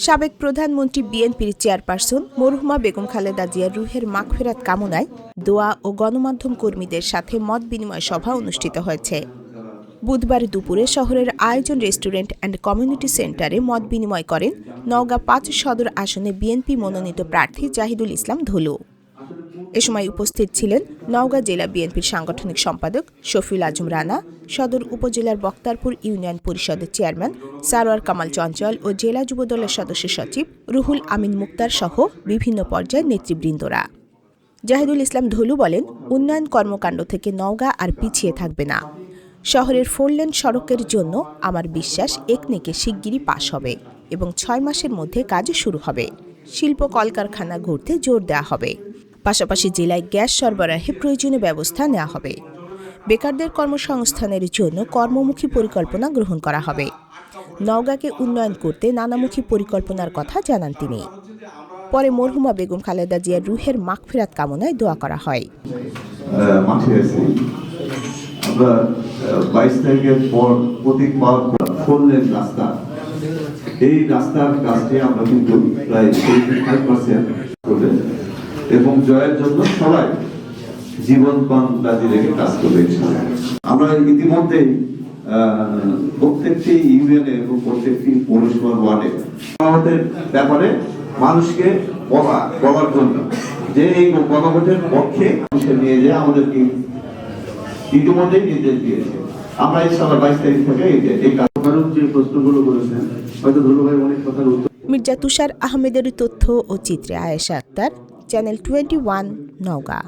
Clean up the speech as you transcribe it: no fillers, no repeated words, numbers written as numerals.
সাবেক প্রধানমন্ত্রী বিএনপির চেয়ারপারসন মরহুমা বেগম খালেদা জিয়ার রুহের মাগফিরাত কামনায় দোয়া ও গণমাধ্যম কর্মীদের সাথে মত বিনিময় সভা অনুষ্ঠিত হয়েছে। বুধবার দুপুরে শহরের আয়োজন রেস্টুরেন্ট অ্যান্ড কমিউনিটি সেন্টারে মত বিনিময় করেন নওগাঁ ৫ সদর আসনে বিএনপি মনোনীত প্রার্থী জাহিদুল ইসলাম ধলু। এ সময় উপস্থিত ছিলেন নওগাঁ জেলা বিএনপির সাংগঠনিক সম্পাদক শফিউল আজম রানা, সদর উপজেলার বক্তারপুর ইউনিয়ন পরিষদের চেয়ারম্যান সারোয়ার কামাল চঞ্চল ও জেলা যুবদলের সদস্য সচিব রুহুল আমিন মুক্তার সহ বিভিন্ন পর্যায়ের নেতৃবৃন্দরা। জাহিদুল ইসলাম ধলু বলেন, উন্নয়ন কর্মকাণ্ড থেকে নওগাঁ আর পিছিয়ে থাকবে না। শহরের 4 লেন সড়কের জন্য আমার বিশ্বাস একনেকে শিগগিরই পাস হবে এবং 6 মাসের মধ্যে কাজ শুরু হবে। শিল্প কলকারখানা গড়তে জোর দেওয়া হবে। পাশাপাশি জেলায় গ্যাস সরবরাহে প্রয়োজনীয় ব্যবস্থা নেওয়া হবে। বেকারদের কর্মসংস্থানের জন্য কর্মমুখী পরিকল্পনা গ্রহণ করা হবে। নওগাঁকে উন্নয়ন করতে নানামুখী পরিকল্পনার কথা জানান তিনি। পরে মরহুমা বেগম খালেদা জিয়ার রুহের মাগফিরাত কামনায় দোয়া করা হয়। আমরা 22 তারিখের পর প্রতীক পাওয়ার 4 লেন রাস্তা, এই রাস্তার কাজটি আমরা কিন্তু প্রায় 75% করে এবং জয়ের জন্য সবাই জীবনপণ বাজি রেখে কাজ করবে। আমরা ইতিমধ্যে প্রত্যেকটি ইউনিয়নে এবং প্রত্যেকটি পৌরসভার ওয়ার্ডে আমাদের ব্যাপারে মানুষকে বলার জন্য যে এই গণভোটের পক্ষে নিয়ে যায় আমাদেরকে ইতিমধ্যেই নির্দেশ দিয়েছে। আমরা ইনশাআল্লাহ 22 তারিখ থেকে এই কার্যক্রম যে প্রশ্নগুলো করেছেন হয়তো ধলু ভাই অনেক কথার উত্তর। মির্জা তুষার আহমেদের তথ্য ও চিত্রে আয়েশা আক্তার, চ্যানেল 21 নওগাঁ।